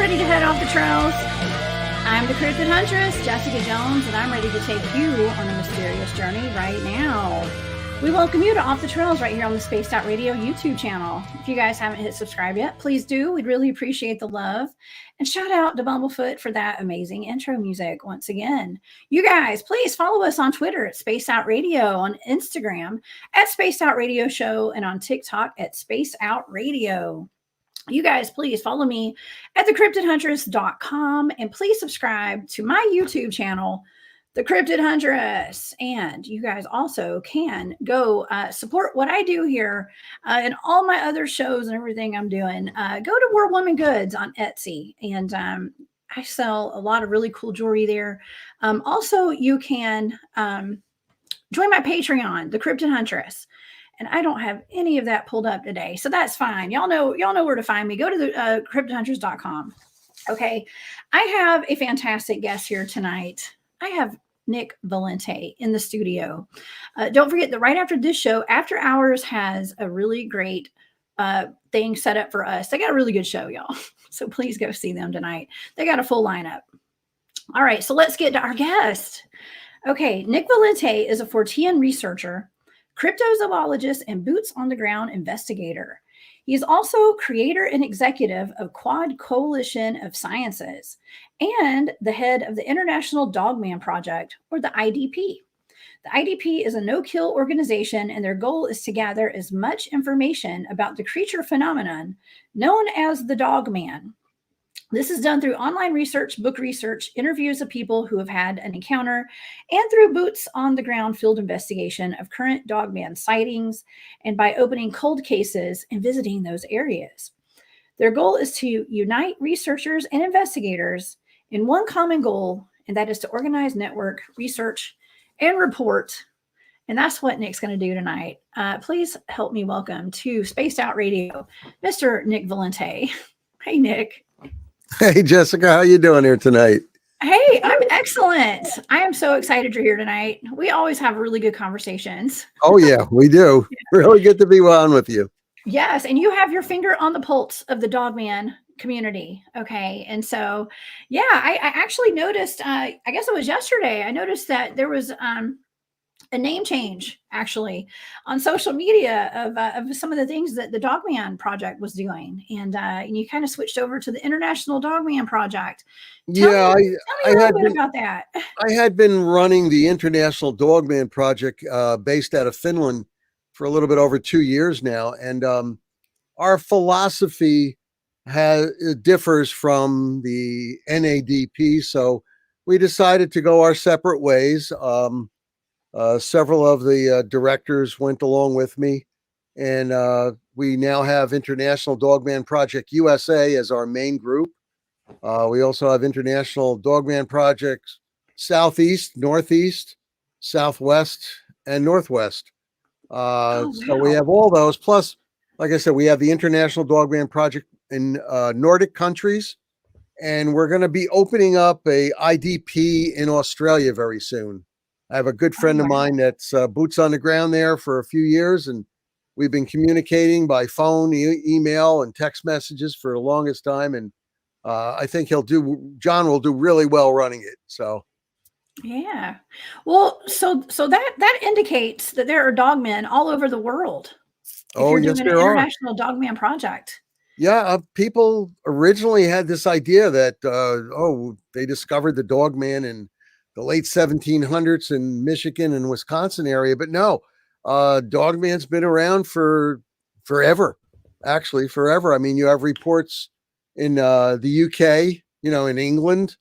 ready to head off the trails. I'm the Cryptid Huntress, Jessica Jones, and I'm ready to take you on a mysterious journey right now. We welcome you to Off the Trails right here on the Spaced Out Radio YouTube channel. If you guys haven't hit subscribe yet, please do. We'd really appreciate the love. And shout out to Bumblefoot for that amazing intro music once again. You guys, please follow us on Twitter at Spaced Out Radio, on Instagram at Spaced Out Radio Show, and on TikTok at Spaced Out Radio. You guys, please follow me at thecryptidhuntress.com and please subscribe to my YouTube channel, The Cryptid Huntress. And you guys also can go support what I do here and all my other shows and everything I'm doing. Go to War Woman Goods on Etsy, and I sell a lot of really cool jewelry there. Also, you can join my Patreon, The Cryptid Huntress. And I don't have any of that pulled up today, so that's fine. Y'all know where to find me. Go to the cryptidhunters.com. Okay, I have a fantastic guest here tonight. I have Nick Valente in the studio. Don't forget that right after this show, After Hours has a really great thing set up for us. They got a really good show, y'all. So please go see them tonight. They got a full lineup. All right, so let's get to our guest. Okay, Nick Valente is a Fortean researcher, cryptozoologist, and boots on the ground investigator. He is also creator and executive of Quad Coalition of Sciences and the head of the International Dogman Project, or the IDP. The IDP is a no-kill organization, and their goal is to gather as much information about the creature phenomenon known as the Dogman. This is done through online research, book research, interviews of people who have had an encounter, and through boots on the ground field investigation of current dogman sightings, and by opening cold cases and visiting those areas. Their goal is to unite researchers and investigators in one common goal, and that is to organize, network, research, and report. And that's what Nick's going to do tonight. Please help me welcome to Spaced Out Radio, Mr. Nick Valente. Hey, Nick. Hey, Jessica, how you doing here tonight? Hey, I'm excellent. I am so excited you're here tonight. We always have really good conversations. Oh, yeah, we do. Yeah. Really good to be on with you. Yes, and you have your finger on the pulse of the Dogman community. Okay, and so, yeah, I actually noticed, I guess it was yesterday, I noticed that there was a name change actually on social media of some of the things that the Dogman Project was doing, and you kind of switched over to the International Dogman Project. Tell me a little bit about that. I had been running the International Dogman Project based out of Finland for a little bit over 2 years now, and our philosophy differs from the NADP, so we decided to go our separate ways. Several of the directors went along with me, and we now have International Dogman Project USA as our main group. We also have International Dogman Project Southeast, Northeast, Southwest, and Northwest. Wow. So we have all those. Plus, like I said, we have the International Dogman Project in Nordic countries, and we're going to be opening up a IDP in Australia very soon. I have a good friend of mine that's boots on the ground there for a few years, and we've been communicating by phone, email, and text messages for the longest time. And I think John will do really well running it. So, yeah. Well, so that indicates that there are dogmen all over the world. If you're doing an International Dogman Project. Yeah, people originally had this idea that they discovered the Dogman in the late 1700s in Michigan and Wisconsin area, but no, Dogman's been around for forever, actually forever. I mean, you have reports in the UK, in England,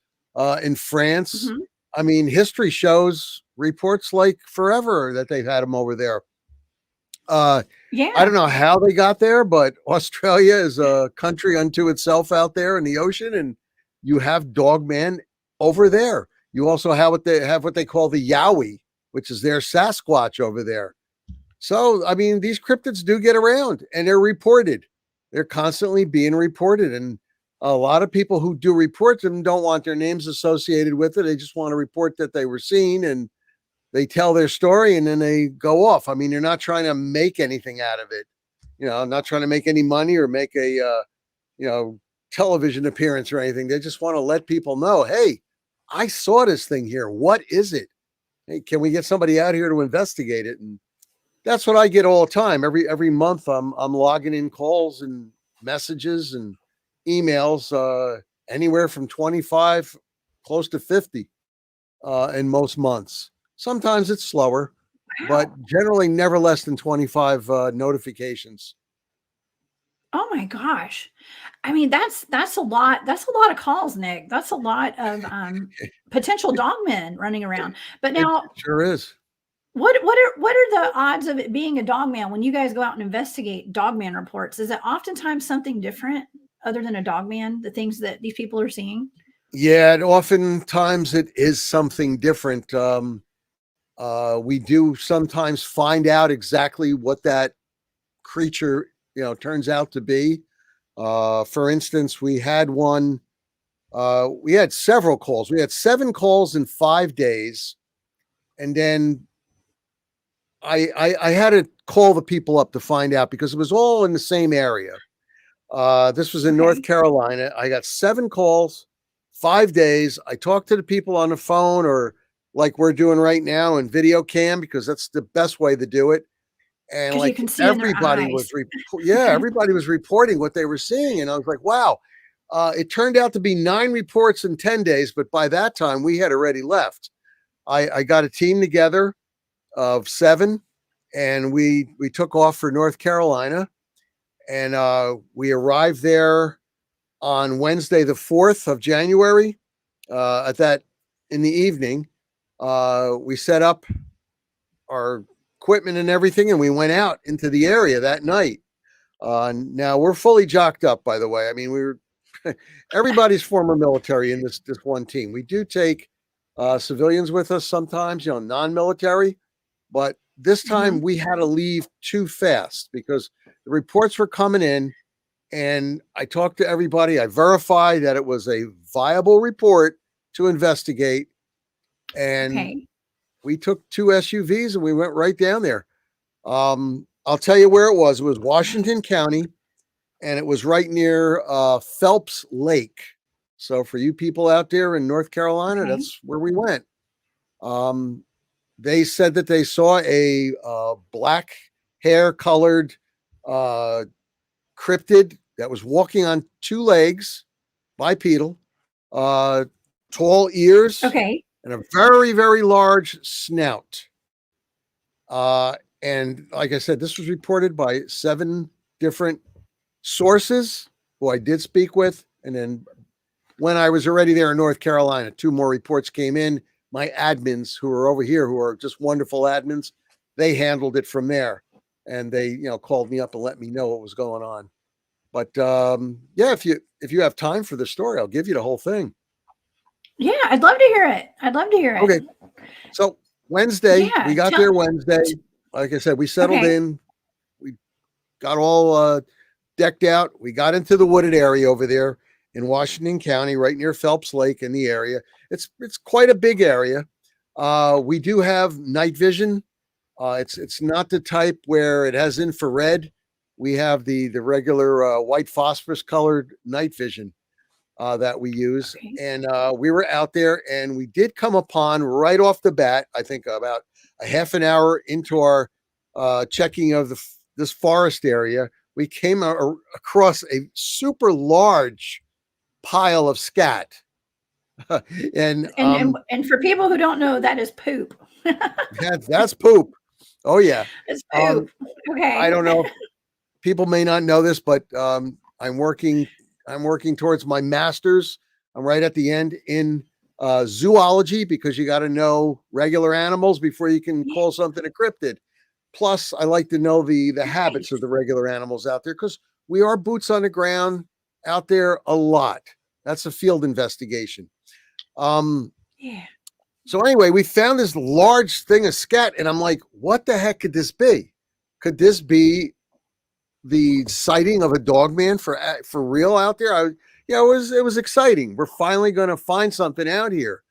in France. Mm-hmm. I mean, history shows reports like forever that they've had them over there. Yeah. I don't know how they got there, but Australia is a country unto itself out there in the ocean, and you have Dogman over there. You also have what they call the Yowie, which is their Sasquatch over there. So, I mean, these cryptids do get around, and they're reported. They're constantly being reported. And a lot of people who do report them don't want their names associated with it. They just want to report that they were seen, and they tell their story, and then they go off. I mean, they're not trying to make anything out of it. Not trying to make any money or make a, television appearance or anything. They just want to let people know, hey, I saw this thing here. What is it? Hey, can we get somebody out here to investigate it? And that's what I get all the time. Every month, I'm logging in calls and messages and emails, anywhere from 25, close to 50, in most months. Sometimes it's slower, but Wow. generally never less than 25 notifications. Oh my gosh. I mean, that's a lot. That's a lot of calls, Nick. That's a lot of potential dogmen running around. But It now, sure is. what are the odds of it being a dogman when you guys go out and investigate dogman reports? Is it oftentimes something different other than a dogman? The things that these people are seeing. Yeah, and oftentimes it is something different. We do sometimes find out exactly what that creature, turns out to be. For instance, we had several calls. We had 7 calls in 5 days, and then I had to call the people up to find out because it was all in the same area. This was in North Okay. Carolina. I got 7 calls, 5 days. I talked to the people on the phone or like we're doing right now in video cam because that's the best way to do it. And Because you like can see in their eyes. everybody was reporting what they were seeing, and I was like, wow. It turned out to be 9 reports in 10 days, but by that time we had already left. I got a team together of 7, and we took off for North Carolina, and we arrived there on Wednesday, the 4th of January. At that in the evening, we set up our equipment and everything, and we went out into the area that night. Now we're fully jocked up, by the way. I mean, we were everybody's former military in this one team. We do take civilians with us sometimes, non-military, but this time Mhm. we had to leave too fast because the reports were coming in, and I talked to everybody. I verified that it was a viable report to investigate, and Okay. we took 2 SUVs and we went right down there. I'll tell you where it was. It was Washington Nice. County, and it was right near Phelps Lake. So for you people out there in North Carolina, Okay. that's where we went. Um, they said that they saw a black hair colored uh, cryptid that was walking on 2 legs, bipedal, uh, tall ears, Okay. and a very, very large snout. Uh, and like I said, this was reported by 7 different sources who I did speak with. And then when I was already there in North Carolina, 2 more reports came in. My admins who are over here, who are just wonderful admins, they handled it from there. And they, called me up and let me know what was going on. But yeah, if you have time for the story, I'll give you the whole thing. Yeah, I'd love to hear it. I'd love to hear it. Okay. So Wednesday, we Yeah. got there Wednesday. Like I said, we settled Okay. in. We got all decked out. We got into the wooded area over there in Washington County, right near Phelps Lake in the area. It's quite a big area. We do have night vision. It's not the type where it has infrared. We have the regular white phosphorus colored night vision that we use. Okay. And we were out there, and we did come upon right off the bat, I think about a half an hour into our checking of this forest area, we came across a super large pile of scat. and And for people who don't know, that is poop. that's poop. Oh yeah. It's Um, poop. I Okay. don't know. People may not know this, but I'm working. I'm working towards my master's. I'm right at the end in zoology because you got to know regular animals before you can Yeah, call something a cryptid. Plus, I like to know the habits of nice. the regular animals out there because we are boots on the ground out there a lot. That's a field investigation. Um, Yeah. so anyway, we found this large thing of scat, and I'm like, what the heck could this be? Could this be the sighting of a dog man for real out there? It was exciting. We're finally going to find something out here.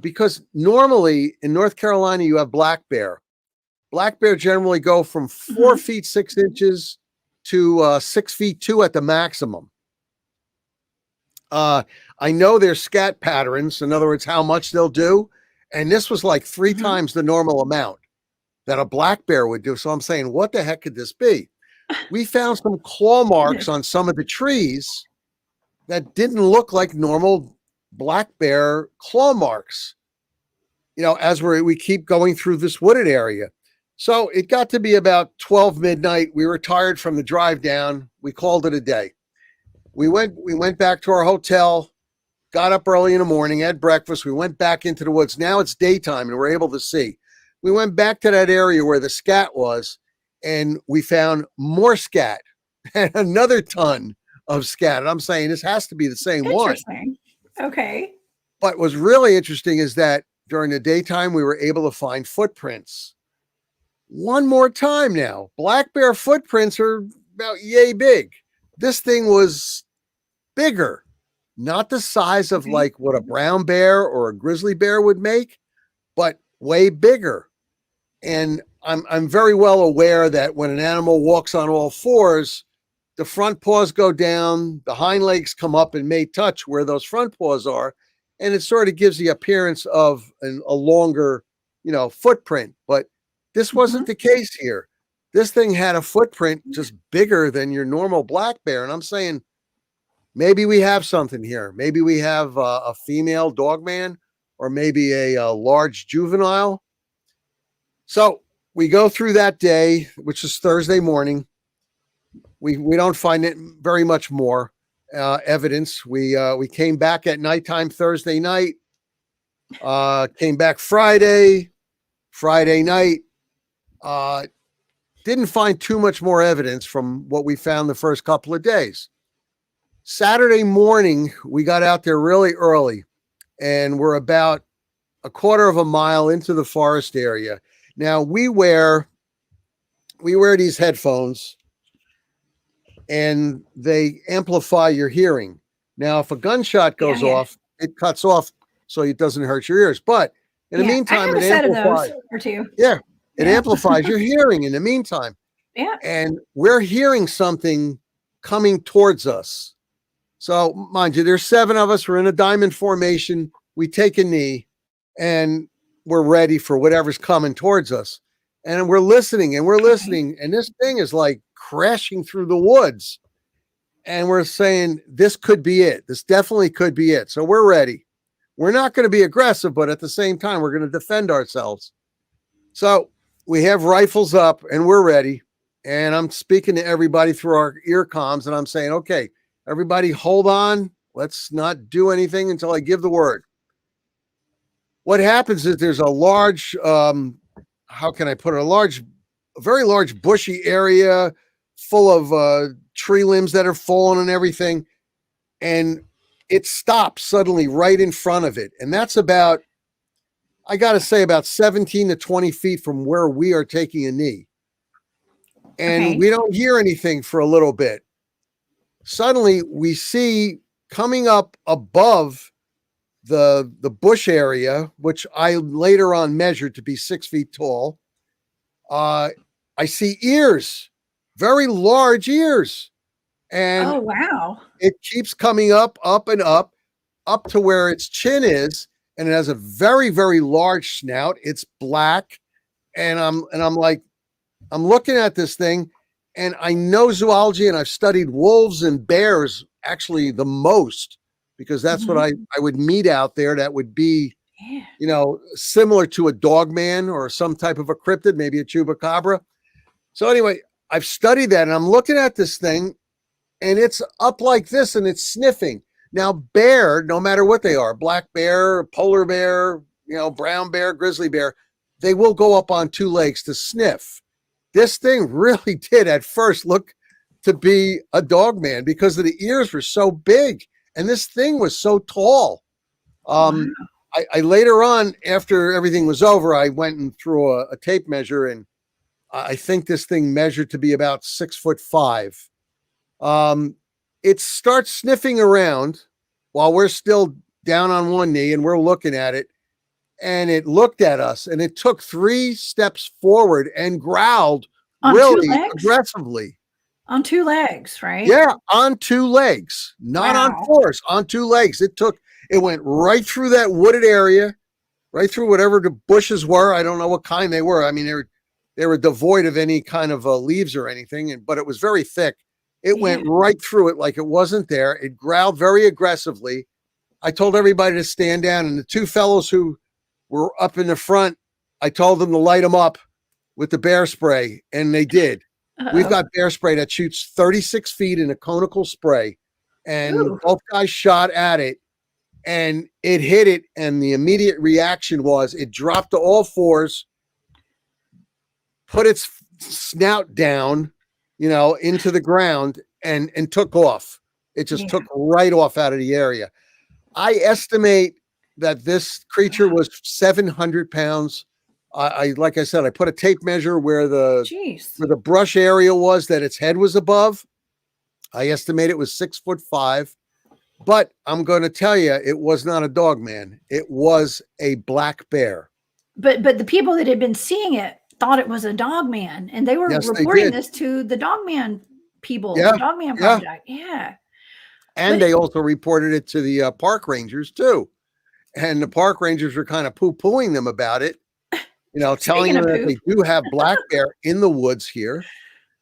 Because normally in North Carolina you have black bear. Black bear generally go from 4 Mhm. feet 6 inches to 6 feet 2 at the maximum. Uh, I know their scat patterns, in other words, how much they'll do. And this was like 3 Mhm. times the normal amount that a black bear would do. So I'm saying, what the heck could this be? We found some claw marks Goodness. on some of the trees that didn't look like normal black bear claw marks, as we keep going through this wooded area. So it got to be about 12 midnight. We were tired from the drive down. We called it a day. We went back to our hotel, got up early in the morning, had breakfast. We went back into the woods. Now it's daytime and we're able to see. We went back to that area where the scat was, and we found more scat and another ton of scat. And I'm saying this has to be the same one. Interesting. Okay. But what's really interesting is that during the daytime, we were able to find footprints. One more time now. Black bear footprints are about yay big. This thing was bigger, not the size of Okay. like what a brown bear or a grizzly bear would make, but way bigger. And I'm very well aware that when an animal walks on all fours, the front paws go down, the hind legs come up and may touch where those front paws are, and it sort of gives the appearance of a longer, footprint. But this wasn't Mhm. the case here. This thing had a footprint just bigger than your normal black bear, and I'm saying maybe we have something here. Maybe we have a female dogman, or maybe a large juvenile. So we go through that day, which is Thursday morning. We don't find it very much more evidence. We came back at nighttime Thursday night. Came back Friday night. Uh, didn't find too much more evidence from what we found the first couple of days. Saturday morning, we got out there really early, and we're about a quarter of a mile into the forest area. Now we wear these headphones, and they amplify your hearing. Now, if a gunshot Yeah, goes yeah. off, it cuts off so it doesn't hurt your ears. But in the Yeah. I meantime, have it a set of those amplifies. or two. Yeah, it Yeah. amplifies your hearing in the meantime. Yeah. And we're hearing something coming towards us. So, mind you, there's 7 of us. We're in a diamond formation. We take a knee, and we're ready for whatever's coming towards us. And we're listening and we're Okay. listening. And this thing is like crashing through the woods. And we're saying, this could be it. This definitely could be it. So we're ready. We're not going to be aggressive, but at the same time, we're going to defend ourselves. So we have rifles up and we're ready. And I'm speaking to everybody through our ear comms, and I'm saying, okay, everybody hold on. Let's not do anything until I give the word. What happens is there's a large, how can I put it? A very large bushy area full of tree limbs that are fallen and everything. And it stops suddenly right in front of it. And that's about, I got to say, about 17 to 20 feet from where we are taking a knee. And Okay. we don't hear anything for a little bit. Suddenly, we see coming up above the bush area, which I later on measured to be 6 feet tall. I see ears, very large ears, and Oh, wow. it keeps coming up and up to where its chin is, and it has a very, very large snout. It's black, and I'm like, I'm looking at this thing, and I know zoology, and I've studied wolves and bears actually the most, because that's what Mhm. I would meet out there that would be, Yeah. similar to a dogman or some type of a cryptid, maybe a chupacabra. So anyway, I've studied that, and I'm looking at this thing, and it's up like this, and it's sniffing. Now, bear, no matter what they are, black bear, polar bear, brown bear, grizzly bear, they will go up on 2 legs to sniff. This thing really did at first look to be a dog man because the ears were so big, and this thing was so tall. Um, Wow. I later on, after everything was over, I went and threw a tape measure, and I think this thing measured to be about 6'5". Um, it starts sniffing around while we're still down on one knee and we're looking at it. And it looked at us, and it took 3 steps forward and growled On 2 really legs? aggressively. On two legs, right? Yeah, on two legs, not on Wow. fours, on two legs. It went right through that wooded area, right through whatever the bushes were. I don't know what kind they were. I mean, they were devoid of any kind of leaves or anything, but it was very thick. It Yeah. went right through it like it wasn't there. It growled very aggressively. I told everybody to stand down, and the two fellows who were up in the front, I told them to light them up with the bear spray, and they did. We've Uh-oh. got bear spray that shoots 36 feet in a conical spray, and Ooh. both guys shot at it, and it hit it, and the immediate reaction was it dropped to all fours, put its snout down, into the ground, and took off. It just took right off out of the area. I estimate that this creature was 700 pounds. Like I said, I put a tape measure where the brush area was that its head was above. I estimate it was 6'5", but I'm going to tell you, it was not a dog man. It was a black bear. But the people that had been seeing it thought it was a dog man, and they were reporting this to the Dogman people, the Dogman Project. Yeah. And they also reported it to the park rangers too. And the park rangers were kind of poo-pooing them about it, telling them that they do have black bear in the woods here.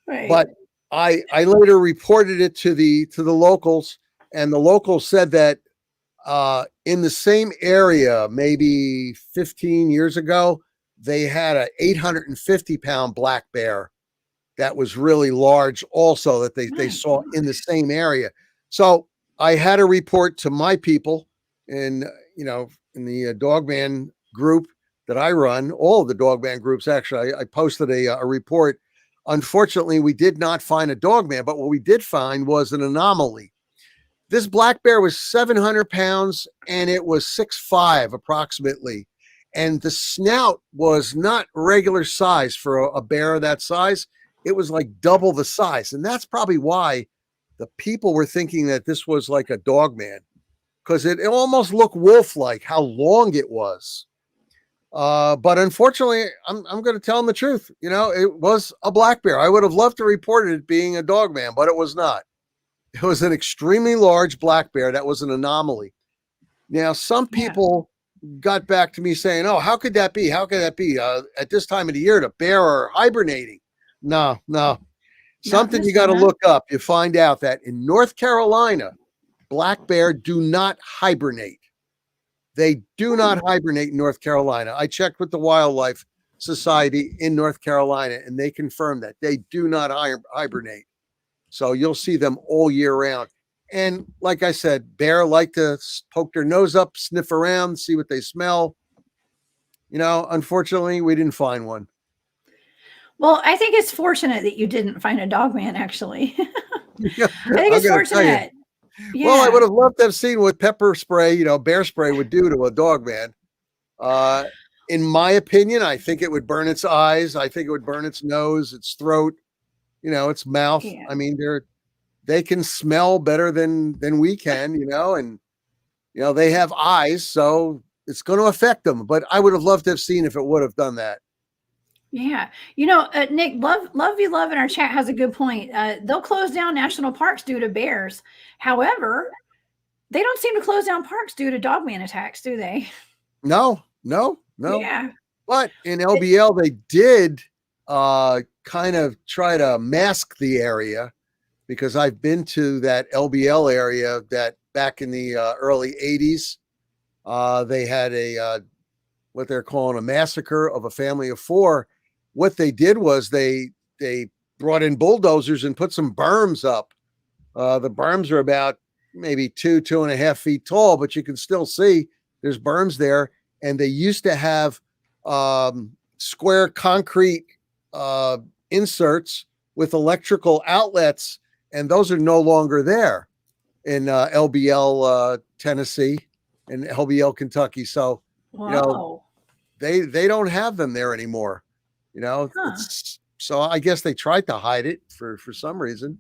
Right. But I later reported it to the locals, and the locals said that in the same area, maybe 15 years ago, they had a 850-pound black bear that was really large also that they saw in the same area. So I had a report to my people in the Dogman group that I run, all of the Dogman groups, actually. I posted a report. Unfortunately, we did not find a dogman, but what we did find was an anomaly. This black bear was 700 pounds and it was 6'5" approximately. And the snout was not regular size for a bear of that size. It was like double the size. And that's probably why the people were thinking that this was like a dog man, because it almost looked wolf-like how long it was. But unfortunately, I'm going to tell them the truth. It was a black bear. I would have loved to report it being a dog man, but it was not. It was an extremely large black bear that was an anomaly. Now, some people got back to me saying, "Oh, how could that be? How could that be? At this time of the year, the bear are hibernating." No. Something you got to look up. You find out that in North Carolina, black bear do not hibernate. They do not hibernate in North Carolina. I checked with the Wildlife Society in North Carolina, and they confirmed that they do not hibernate. So you'll see them all year round. And like I said, bear like to poke their nose up, sniff around, see what they smell. Unfortunately, we didn't find one. Well, I think it's fortunate that you didn't find a dog man, actually. I think it's fortunate. Yeah. Well, I would have loved to have seen what pepper spray, bear spray would do to a dog man. In my opinion, I think it would burn its eyes. I think it would burn its nose, its throat, its mouth. Yeah. I mean, they can smell better than we can, and they have eyes, so it's going to affect them. But I would have loved to have seen if it would have done that. Yeah. Nick, love in our chat has a good point. They'll close down national parks due to bears. However, they don't seem to close down parks due to dogman attacks, do they? No. Yeah. But in LBL, they did kind of try to mask the area, because I've been to that LBL area that back in the early 80s, they had what they're calling a massacre of a family of 4. What they did was they brought in bulldozers and put some berms up. The berms are about maybe 2.5 feet tall, but you can still see there's berms there. And they used to have square concrete inserts with electrical outlets, and those are no longer there in LBL, Tennessee, and LBL, Kentucky. So, they don't have them there anymore. So I guess they tried to hide it for some reason.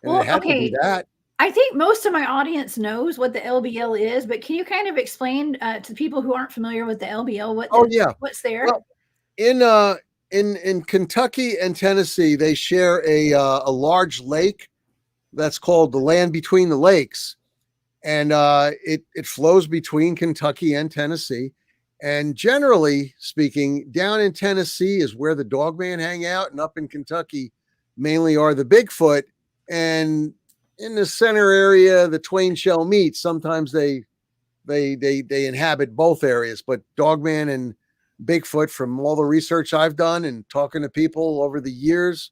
And it had to be that. I think most of my audience knows what the LBL is, but can you kind of explain to people who aren't familiar with the LBL what's there? Well, in Kentucky and Tennessee, they share a large lake that's called the Land Between the Lakes, and it flows between Kentucky and Tennessee. And generally speaking, down in Tennessee is where the dogman hang out, and up in Kentucky mainly are the Bigfoot. And in the center area, the twain shall meet. Sometimes they inhabit both areas, but dogman and Bigfoot, from all the research I've done and talking to people over the years,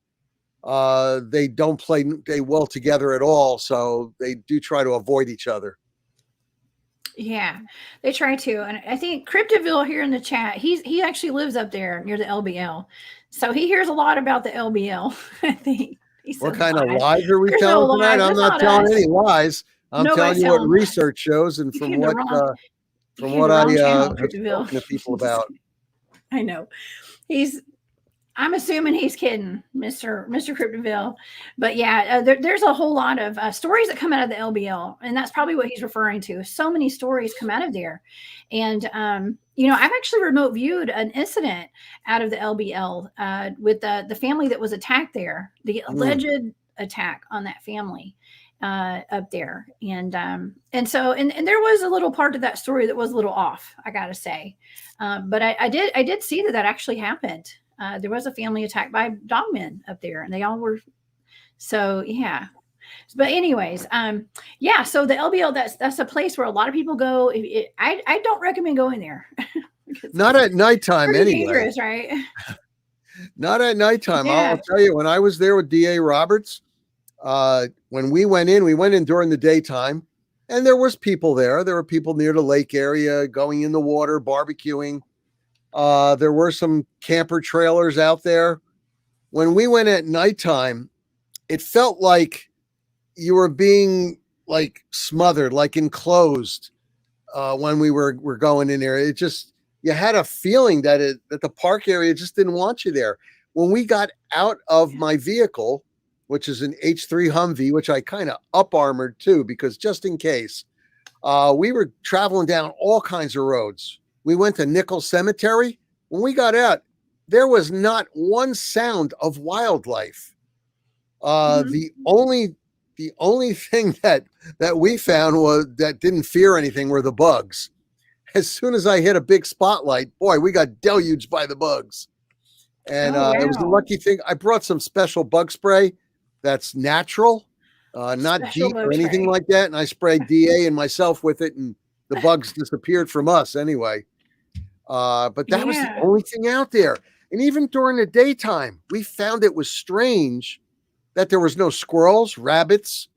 they don't play well together at all. So they do try to avoid each other. Yeah, they try to. And I think Cryptoville here in the chat, he actually lives up there near the LBL. So he hears a lot about the LBL, I think. What kind of lies are we There's telling no tonight? lies. I'm It's not not telling us. any lies. I'm Nobody's telling you what telling lies. research shows and You from came to what wrong- you from came what to I wrong channel, have Cryptoville. spoken to people about. I know. I'm assuming he's kidding, Mr. Cryptoville. But yeah, there's a whole lot of stories that come out of the LBL, and that's probably what he's referring to. So many stories come out of there. And, I've actually remote viewed an incident out of the LBL with the family that was attacked there, the alleged attack on that family up there. And so there was a little part of that story that was a little off, I got to say. But I did see that actually happened. There was a family attacked by dogmen up there, and they all were. So yeah. But anyways, so the LBL, that's a place where a lot of people go. I don't recommend going there. Not at nighttime, anyway. Dangerous, right? Not at nighttime. Yeah. I'll tell you, when I was there with DA Roberts, when we went in during the daytime, and there was people there. There were people near the lake area going in the water, barbecuing. There were some camper trailers out there. When we went at nighttime, it felt like you were being like smothered, like enclosed. When we were going in there, you had a feeling that the park area just didn't want you there. When we got out of my vehicle, which is an H3 Humvee, which I kind of up armored too, because just in case, we were traveling down all kinds of roads. We went to Nickel Cemetery. When we got out, there was not one sound of wildlife. The only thing that we found was that didn't fear anything were the bugs. As soon as I hit a big spotlight, boy, we got deluged by the bugs. And it was a lucky thing. I brought some special bug spray that's natural, not deep or anything like that. And I sprayed DA and myself with it, and the bugs disappeared from us anyway. But that was the only thing out there. And even during the daytime, we found it was strange that there was no squirrels, rabbits.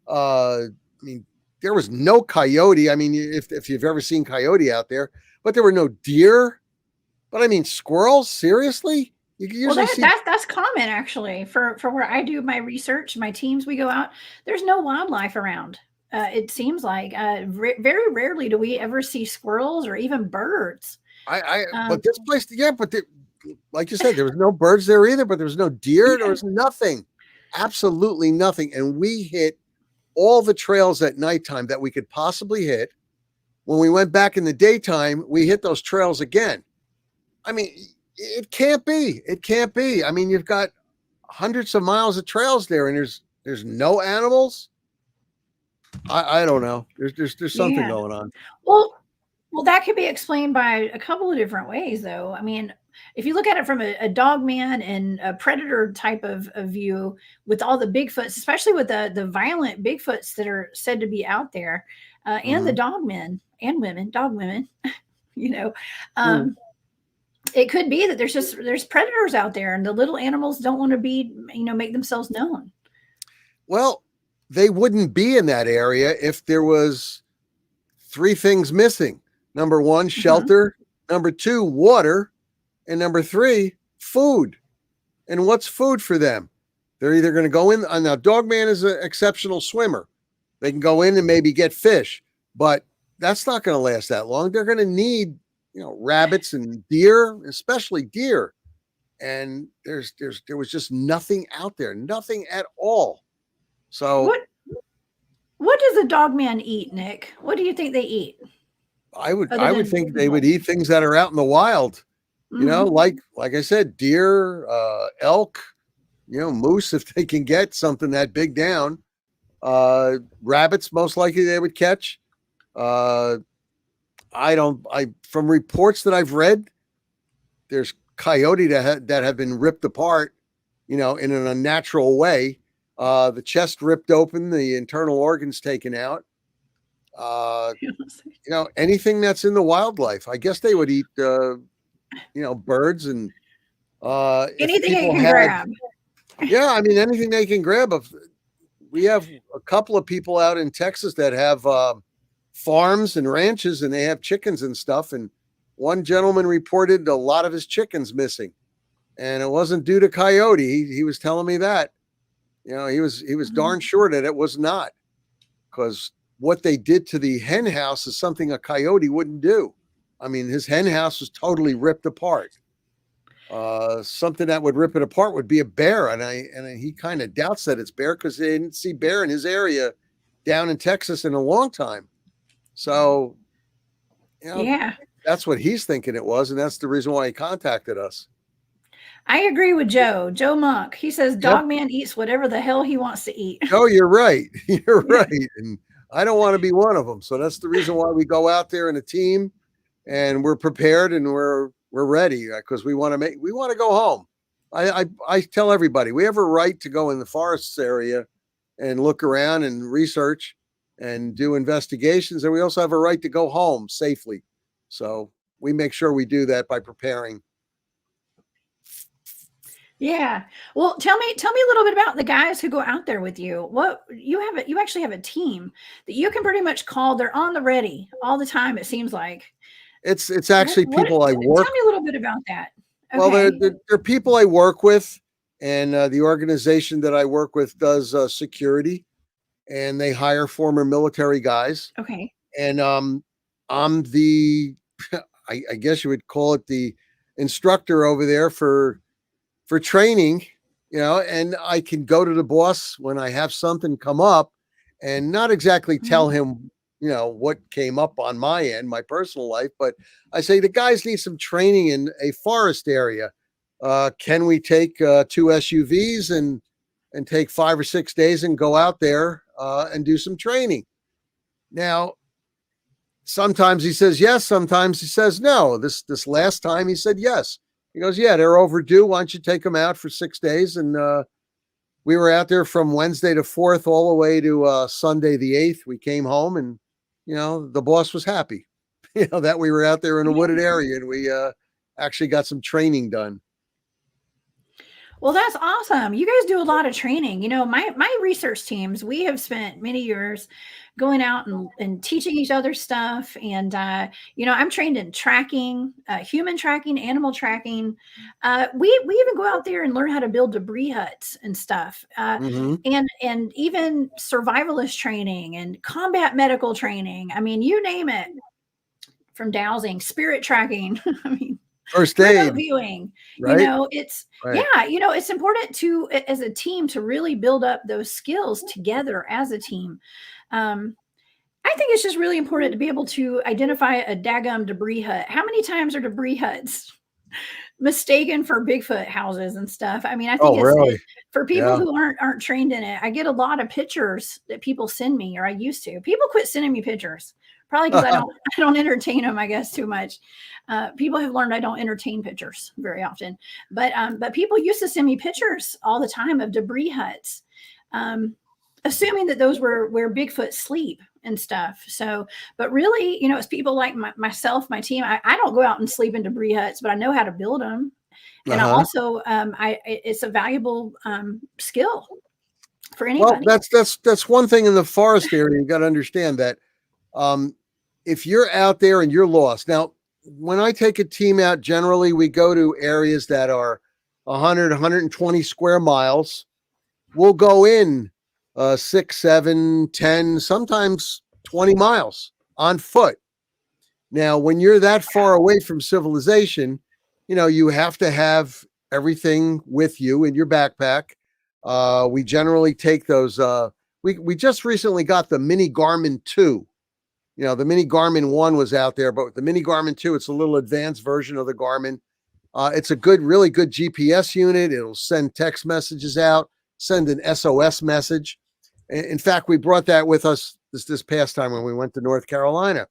There was no coyote. I mean, if you've ever seen coyote out there, but there were no deer. But I mean, squirrels? Seriously? You can usually see that's common actually for where I do my research. My teams, we go out. There's no wildlife around. It seems like very rarely do we ever see squirrels or even birds. But this place, like you said, there was no birds there either. But there was no deer. There was nothing, absolutely nothing. And we hit all the trails at nighttime that we could possibly hit. When we went back in the daytime, we hit those trails again. I mean, it can't be. It can't be. I mean, you've got hundreds of miles of trails there, and there's no animals. I don't know. There's something going on. Well, that could be explained by a couple of different ways, though. I mean, if you look at it from a dogman and a predator type of view, with all the Bigfoots, especially with the violent Bigfoots that are said to be out there, and the dogmen and dog women, it could be that there's predators out there, and the little animals don't want to make themselves known. Well, they wouldn't be in that area if there was three things missing. Number one, shelter. Number two, water. And number three, food. And what's food for them? They're either going to go in. Now, Dogman is an exceptional swimmer. They can go in and maybe get fish, but that's not going to last that long. They're going to need, rabbits and deer, especially deer. And there was just nothing out there, nothing at all. So what does a dogman eat, Nick? What do you think they eat? I would think they would eat things that are out in the wild. Like I said, deer, elk, moose, if they can get something that big down. Rabbits, most likely they would catch. Uh, from reports that I've read, there's coyote that have been ripped apart, in an unnatural way. The chest ripped open, the internal organs taken out. Anything that's in the wildlife. I guess they would eat, birds and if Anything you people can had, grab. yeah, I mean anything they can grab. We have a couple of people out in Texas that have farms and ranches, and they have chickens and stuff. And one gentleman reported a lot of his chickens missing, and it wasn't due to coyote. He was telling me that. He was darn sure that it was not, because what they did to the hen house is something a coyote wouldn't do. I mean, his hen house was totally ripped apart. Something that would rip it apart would be a bear, and he kind of doubts that it's bear because they didn't see bear in his area down in Texas in a long time. So, Yeah, that's what he's thinking it was, and that's the reason why he contacted us. I agree with Joe Monk. He says Yep. Dogman eats whatever the hell he wants to eat. Oh, you're right. You're right. And I don't want to be one of them. So that's the reason why we go out there in a team, and we're prepared and we're ready, because we want to go home. I tell everybody we have a right to go in the forests area and look around and research and do investigations, and we also have a right to go home safely. So we make sure we do that by preparing. Yeah. Well, tell me a little bit about the guys who go out there with you. You actually have a team that you can pretty much call. They're on the ready all the time, it seems like. It's actually people I work. Tell me a little bit about that. Okay. Well, they're people I work with, and the organization that I work with does security, and they hire former military guys. Okay. And I'm the, I guess you would call it the instructor over there for training, and I can go to the boss when I have something come up and not exactly tell him, what came up on my end, my personal life, but I say the guys need some training in a forest area. Can we take 2 SUVs and take 5 or 6 days and go out there and do some training? Now, sometimes he says yes, sometimes he says no. This last time he said yes. He goes, yeah, they're overdue. Why don't you take them out for 6 days? And we were out there from Wednesday the 4th all the way to Sunday the 8th. We came home, and, the boss was happy, that we were out there in a wooded area, and we actually got some training done. Well, that's awesome. You guys do a lot of training. My research teams, we have spent many years going out and teaching each other stuff. And, I'm trained in tracking, human tracking, animal tracking. We even go out there and learn how to build debris huts and stuff. And even survivalist training and combat medical training. I mean, you name it, from dowsing, spirit tracking. I mean, first aid viewing, right? It's right. Yeah, it's important to, as a team, to really build up those skills together as a team. I think it's just really important to be able to identify a daggum debris hut. How many times are debris huts mistaken for Bigfoot houses and stuff? I mean, I think for people who aren't trained in it, I get a lot of pictures that people send me, or I used to. People quit sending me pictures, probably because I don't entertain them, I guess, too much. People have learned I don't entertain pictures very often, but people used to send me pictures all the time of debris huts, assuming that those were where Bigfoot sleep and stuff. So, but really, it's people like myself, my team. I don't go out and sleep in debris huts, but I know how to build them. And I also, it's a valuable skill for anybody. Well, that's one thing in the forest area. You got to understand that if you're out there and you're lost. Now, when I take a team out, generally we go to areas that are 100, 120 square miles. We'll go in 6, 7, 10, sometimes 20 miles on foot. Now, when you're that far away from civilization, you have to have everything with you in your backpack. We generally take those. We just recently got the Mini Garmin 2. The Mini Garmin 1 was out there, but the Mini Garmin 2, it's a little advanced version of the Garmin. It's a good, really good GPS unit. It'll send text messages out, send an SOS message. In fact, we brought that with us this past time when we went to North Carolina.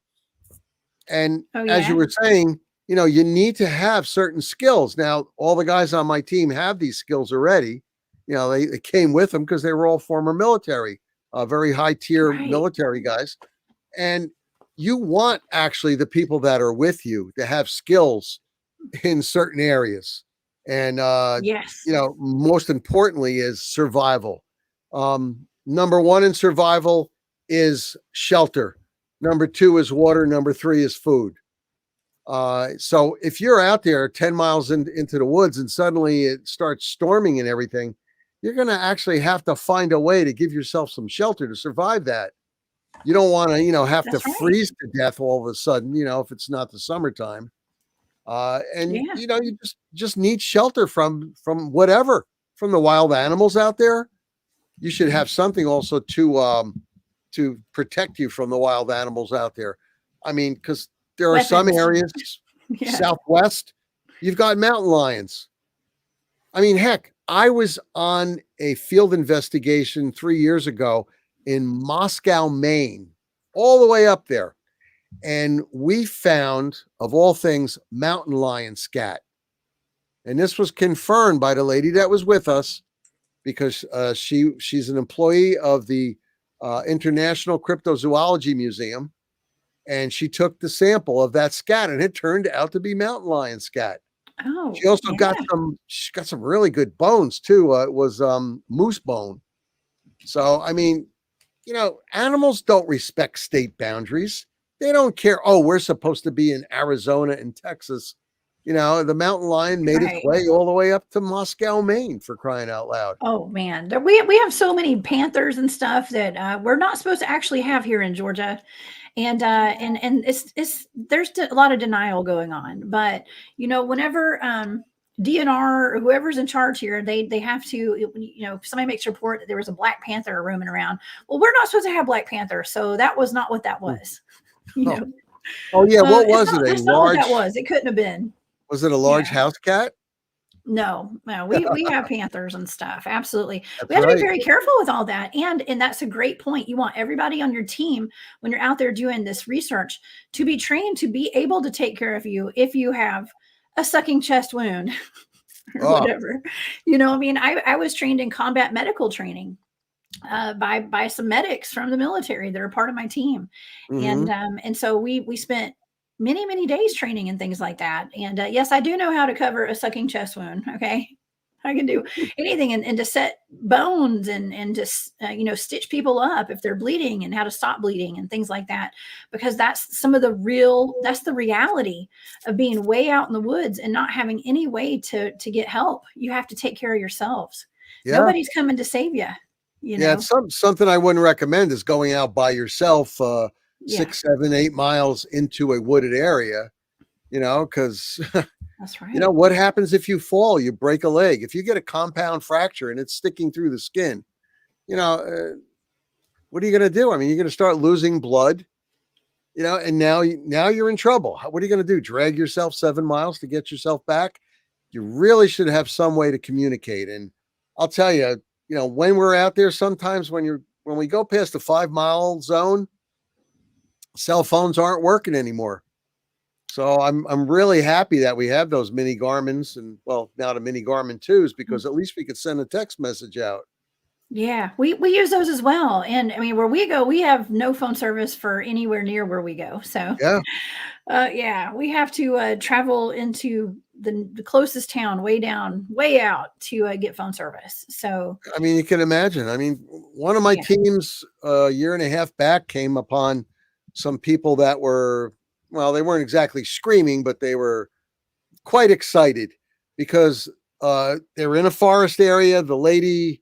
And Oh as you yeah. were saying, you need to have certain skills. Now, all the guys on my team have these skills already. They came with them because they were all former military, very high tier Right. military guys. And you want actually the people that are with you to have skills in certain areas. And, Yes. most importantly is survival. Number one in survival is shelter. Number two is water. Number three is food. So if you're out there 10 miles into the woods and suddenly it starts storming and everything, you're going to actually have to find a way to give yourself some shelter to survive that. You don't want to, have to That's right. freeze to death all of a sudden, if it's not the summertime. And Yeah. you just need shelter from whatever, from the wild animals out there. You should have something also to protect you from the wild animals out there. I mean, because there are some Weapons. areas, Yeah. Southwest, you've got mountain lions. I mean, heck, I was on a field investigation 3 years ago in Moscow, Maine, all the way up there. And we found, of all things, mountain lion scat. And this was confirmed by the lady that was with us because she's an employee of the International Cryptozoology Museum. And she took the sample of that scat, and it turned out to be mountain lion scat. Oh She also yeah. she got some really good bones too. It was moose bone. So I mean, animals don't respect state boundaries. They don't care. Oh, we're supposed to be in Arizona and Texas. The mountain lion made its Right. way all the way up to Moscow, Maine, for crying out loud. Oh man, we have so many panthers and stuff that we're not supposed to actually have here in Georgia, and it's there's a lot of denial going on. But whenever DNR or whoever's in charge here, they have to, if somebody makes a report that there was a black panther roaming around. Well, we're not supposed to have black panther, so that was not what that was. You Oh, know, oh yeah. What it's was it? not. A That's not what that large? was. It couldn't have been. Was it a large Yeah. house cat? No, no, we have panthers and stuff. Absolutely. We That's have to be right. very careful with all that. And that's a great point. You want everybody on your team when you're out there doing this research to be trained to be able to take care of you if you have a sucking chest wound or Oh, whatever. I mean, I was trained in combat medical training by some medics from the military that are part of my team, mm-hmm. and so we spent many days training and things like that. And yes, I do know how to cover a sucking chest wound. Okay, I can do anything, and to set bones and just stitch people up if they're bleeding, and how to stop bleeding and things like that, because that's the reality of being way out in the woods and not having any way to get help. You have to take care of yourselves. Yeah. Nobody's coming to save you. you Yeah, know it's something I wouldn't recommend is going out by yourself yeah, 6, 7, 8 miles into a wooded area, because that's right. what happens if you fall? You break a leg. If you get a compound fracture and it's sticking through the skin, you know, uh, what are you going to do? I mean, you're going to start losing blood, and now you're in trouble. What are you going to do? Drag yourself 7 miles to get yourself back? You really should have some way to communicate. And I'll tell you, when we're out there, sometimes when we go past the 5 mile zone, cell phones aren't working anymore. So I'm really happy that we have those mini Garmins, and well, now the mini Garmin 2s, because at least we could send a text message out. Yeah, we use those as well. And I mean, where we go, we have no phone service for anywhere near where we go. So, Yeah. yeah, we have to travel into the closest town, way down, way out to get phone service. So, I mean, you can imagine. I mean, one of my yeah. teams a year and a half back came upon some people that were, well, they weren't exactly screaming, but they were quite excited because they were in a forest area. The lady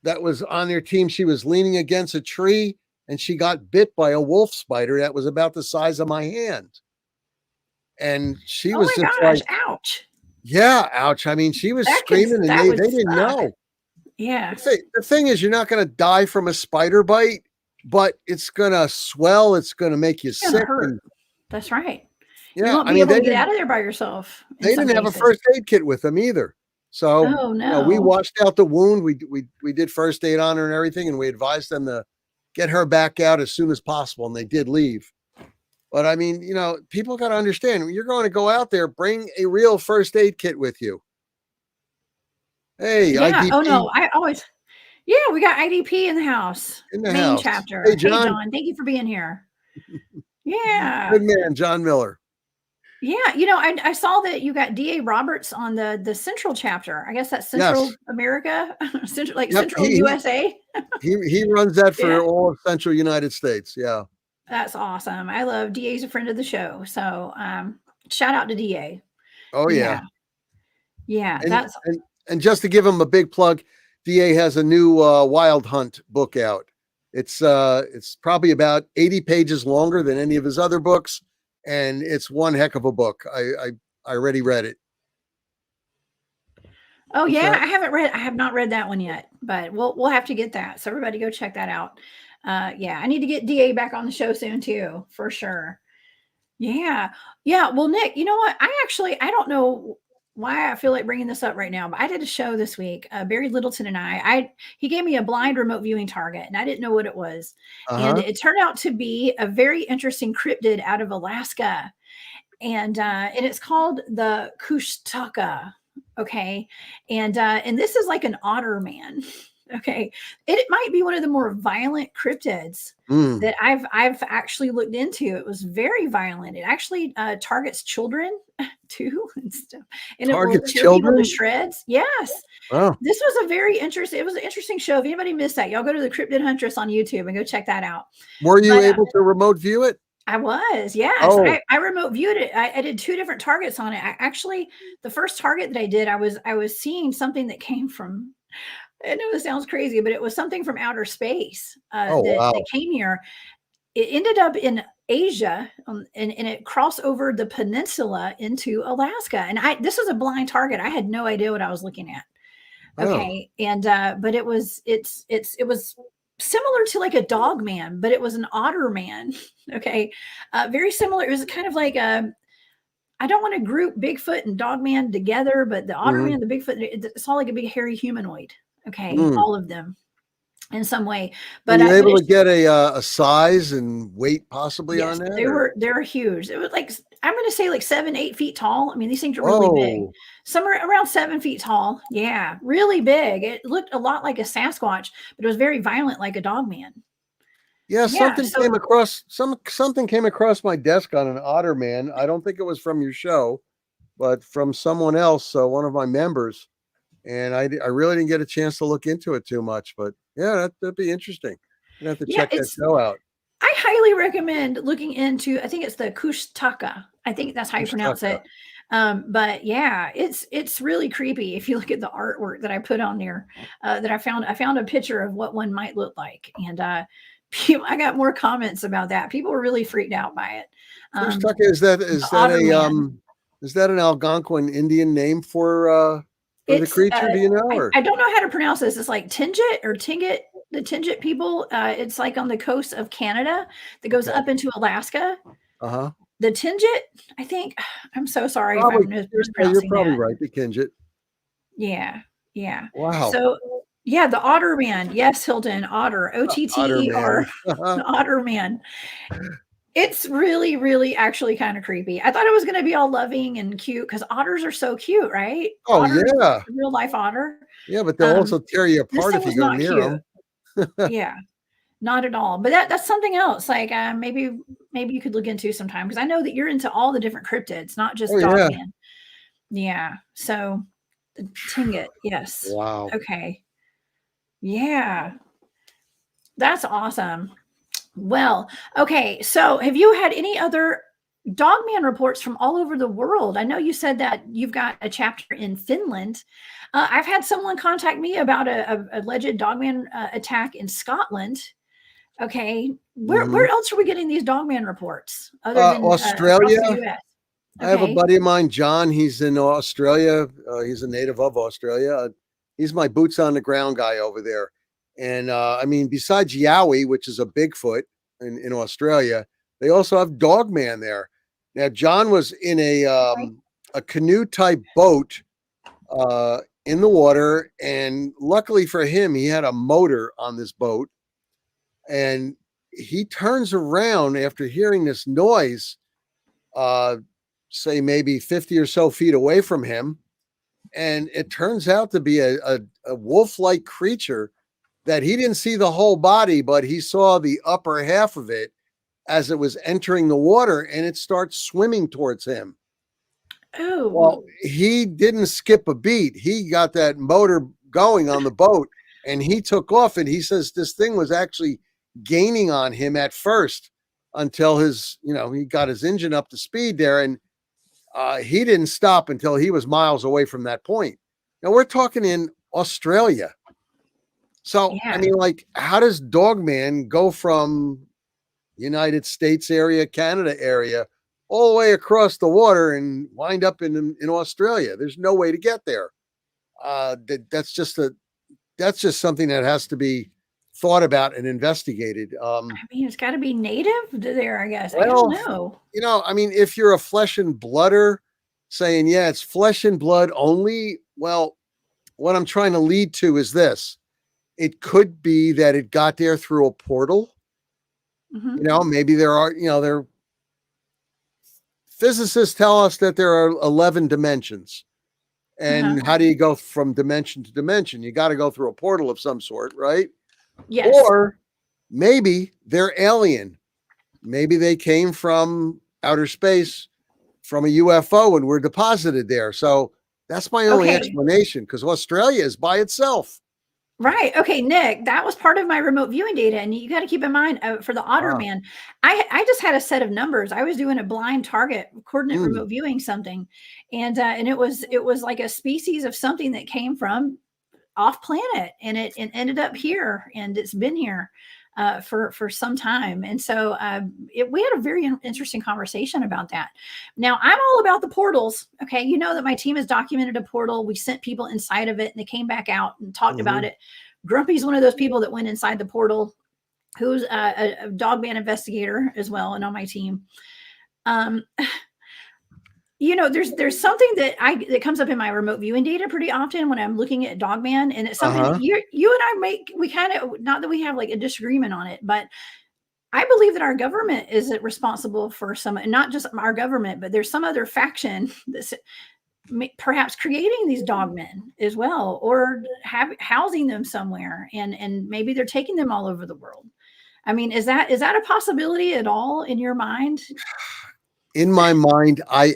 that was on their team, she was leaning against a tree and she got bit by a wolf spider that was about the size of my hand. And she Oh was my just gosh, like, ouch. yeah, ouch. I mean, she was screaming and That they would didn't suck. know. Yeah. The thing is, you're not going to die from a spider bite, but it's going to swell. It's going to make you It's gonna sick. hurt. And That's right. You Yeah, won't I be mean, able to get out of there by yourself in they some didn't have a cases. first aid kit with them either. So, Oh, we no. washed out the wound. We did first aid on her and everything, and we advised them to get her back out as soon as possible, and they did leave. But I mean, people got to understand when you're going to go out there, bring a real first aid kit with you. Hey, Yeah. Oh, IDP no. Yeah, we got IDP in the house. in the Main house. Hey, chapter. Hey, John. John, thank you for being here. Yeah. Good man, John Miller. Yeah. I saw that you got DA Roberts on the Central chapter. I guess that's Yes. Central America, Yep. Central USA. He runs that Yeah. for all of Central United States. Yeah. That's awesome. I love DA's a friend of the show. So shout out to DA. Oh yeah. Yeah. Yeah. And That's and and just to give him a big plug, DA has a new Wild Hunt book out. It's probably about 80 pages longer than any of his other books, and it's one heck of a book. I already read it. Oh What's yeah, that? I have not read that one yet, but we'll have to get that. So everybody go check that out. Yeah, I need to get DA back on the show soon too, for sure. Yeah. Yeah, well Nick, you know what? I don't know why I feel like bringing this up right now, but I did a show this week. Barry Littleton and he gave me a blind remote viewing target and I didn't know what it was. And Uh-huh. it turned out to be a very interesting cryptid out of Alaska, and it's called the Kushtaka. Okay, and this is like an otter man. Okay, it might be one of the more violent cryptids Mm. that I've actually looked into. It was very violent. It actually targets children too and stuff, and it will Targets tear people to children? shreds. Yes, Oh. this was a very interesting. It was an interesting show. If anybody missed that, y'all go to the Cryptid Huntress on YouTube and go check that out. Were you But able to remote view it? I was, yes. Oh. I remote viewed it. I did two different targets on it. The first target that I did, I was seeing something that came from. I know this sounds crazy, but it was something from outer space Oh, that wow. came here. It ended up in Asia, and it crossed over the peninsula into Alaska. And this was a blind target. I had no idea what I was looking at. Oh. Okay, and but it was similar to like a dog man, but it was an otter man. Okay, very similar. It was kind of like I don't want to group Bigfoot and dog man together, but the otter Mhm. man, the Bigfoot, it's all like a big hairy humanoid. Okay, Mm. all of them in some way. Were But you but able to it's get a size and weight possibly yes, on that, or? they're huge. It was like I'm going to say like 7, 8 feet tall. I mean, these things are really big. Whoa. Somewhere around 7 feet tall. Yeah, really big. It looked a lot like a Sasquatch, but it was very violent, like a dog man. Yeah, Yeah. So something came across my desk on an otter man. I don't think it was from your show, but from someone else, one of my members, and I really didn't get a chance to look into it too much, but yeah, that'd be interesting. I'd have to yeah, check that show out. I highly recommend looking into. I think it's the Kushtaka. I think that's how you pronounce Kushtaka. it. But yeah, it's really creepy if you look at the artwork that I put on there. That I found. I found a picture of what one might look like, and I got more comments about that. People were really freaked out by it. Kushtaka, is that The Otter Man. is that an Algonquin Indian name for the It's creature? Do you know, or? I don't know how to pronounce this. It's like Tingit or Tingit, the Tingit people. It's like on the coast of Canada that goes Okay. up into Alaska. Uh-huh. The Tingit, I think. I'm so sorry if Probably. I'm Yeah, you're mispronouncing probably that. right. The Kinjit. Yeah, yeah. Wow. So yeah, the Otter Man. Yes, Hilton, Otter, Otter Otter, man. the Otter Man. It's really, really actually kind of creepy. I thought it was going to be all loving and cute because otters are so cute, right? Oh Otters, yeah. real life otter. Yeah, but they'll Um, also tear you this apart thing if you was go not near cute. them. Yeah, not at all. But that's something else. Like maybe you could look into sometime because I know that you're into all the different cryptids, not Oh just yeah. Dogman. Yeah. So Tingit, yes. Wow. Okay. Yeah. That's awesome. Well, okay. So have you had any other Dogman reports from all over the world? I know you said that you've got a chapter in Finland. I've had someone contact me about a alleged Dogman attack in Scotland. Okay. Where Mhm. else are we getting these Dogman reports other than across the Australia. US? I have a Okay. buddy of mine, John. He's in Australia. He's a native of Australia. He's my boots on the ground guy over there. And I mean, besides Yowie, which is a Bigfoot in Australia, they also have Dogman there. Now, John was in a canoe type boat in the water, and luckily for him, he had a motor on this boat, and he turns around after hearing this noise, uh, say maybe 50 or so feet away from him, and it turns out to be a wolf-like creature that he didn't see the whole body, but he saw the upper half of it as it was entering the water, and it starts swimming towards him. Oh, Well, he didn't skip a beat. He got that motor going on the boat and he took off. And he says this thing was actually gaining on him at first until he got his engine up to speed there. And he didn't stop until he was miles away from that point. Now we're talking in Australia. So, yeah. I mean, like, how does Dogman go from United States area, Canada area, all the way across the water and wind up in Australia? There's no way to get there. That's just something that has to be thought about and investigated. I mean, it's got to be native to there, I guess. I Well, don't know. I mean, if you're a flesh and blooder saying, yeah, it's flesh and blood only, well, what I'm trying to lead to is this. It could be that it got there through a portal. Maybe there physicists tell us that there are 11 dimensions. And how do you go from dimension to dimension? You got to go through a portal of some sort, right? Yes. Or maybe they're alien. Maybe they came from outer space from a UFO and were deposited there. So that's my only explanation, because Australia is by itself. Right. Okay, Nick, that was part of my remote viewing data. And you got to keep in mind for the otter man, I just had a set of numbers. I was doing a blind target coordinate remote viewing something. And it was like a species of something that came from off planet, and it ended up here, and it's been here for some time. And so we had a very interesting conversation about that. Now, I'm all about the portals. Okay. You know that my team has documented a portal. We sent people inside of it and they came back out and talked about it. Grumpy's one of those people that went inside the portal, who's a dogman investigator as well and on my team. There's something that comes up in my remote viewing data pretty often when I'm looking at Dogman, and it's something that you and I we kind of, not that we have like a disagreement on it, but I believe that our government is responsible for some, not just our government, but there's some other faction that's perhaps creating these dogmen as well, or housing them somewhere, and maybe they're taking them all over the world. I mean, is that a possibility at all in your mind? In my mind, I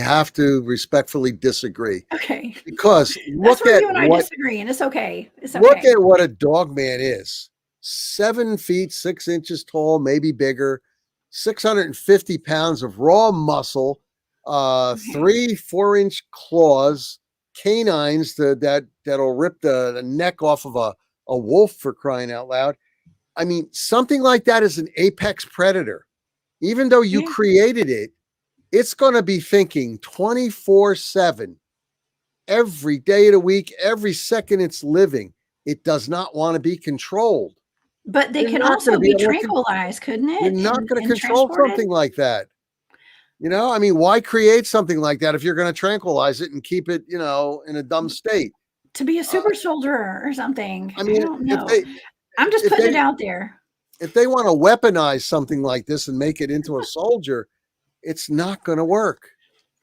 have to respectfully disagree. Okay. Because look at you and I disagree, and it's okay. It's okay. Look at what a dogman is. 7 feet 6 inches tall, maybe bigger, 650 pounds of raw muscle, 3-4 inch claws, canines that'll rip the neck off of a wolf, for crying out loud. I mean, something like that is an apex predator. Even though you created it, it's going to be thinking 24/7, every day of the week, every second it's living. It does not want to be controlled. But they can also be tranquilized, couldn't it? You're not going to control something like that. I mean, why create something like that if you're going to tranquilize it and keep it, in a dumb state? To be a super soldier or something. I mean, I don't know. I'm just putting it out there. If they want to weaponize something like this and make it into a soldier, it's not going to work.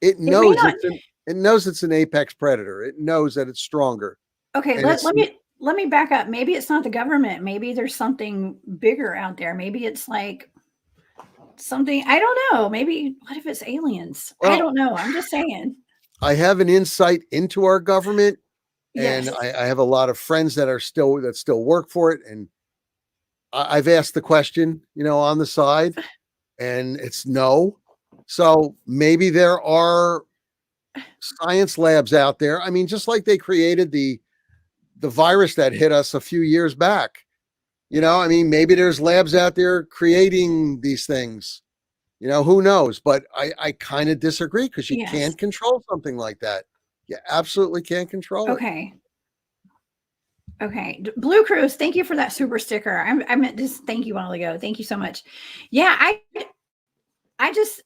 It knows it's an apex predator. It knows that it's stronger. Okay, let me back up. Maybe it's not the government. Maybe there's something bigger out there. Maybe it's like something, I don't know. Maybe what if it's aliens? Well, I don't know. I'm just saying. I have an insight into our government, and I have a lot of friends that still work for it, and I've asked the question, on the side, and it's no. So maybe there are science labs out there. I mean, just like they created the virus that hit us a few years back. I mean, maybe there's labs out there creating these things. Who knows? But I kind of disagree, because you can't control something like that. You absolutely can't control it. Okay. Blue Cruise, thank you for that super sticker. I meant to thank you a while ago. Thank you so much. Yeah,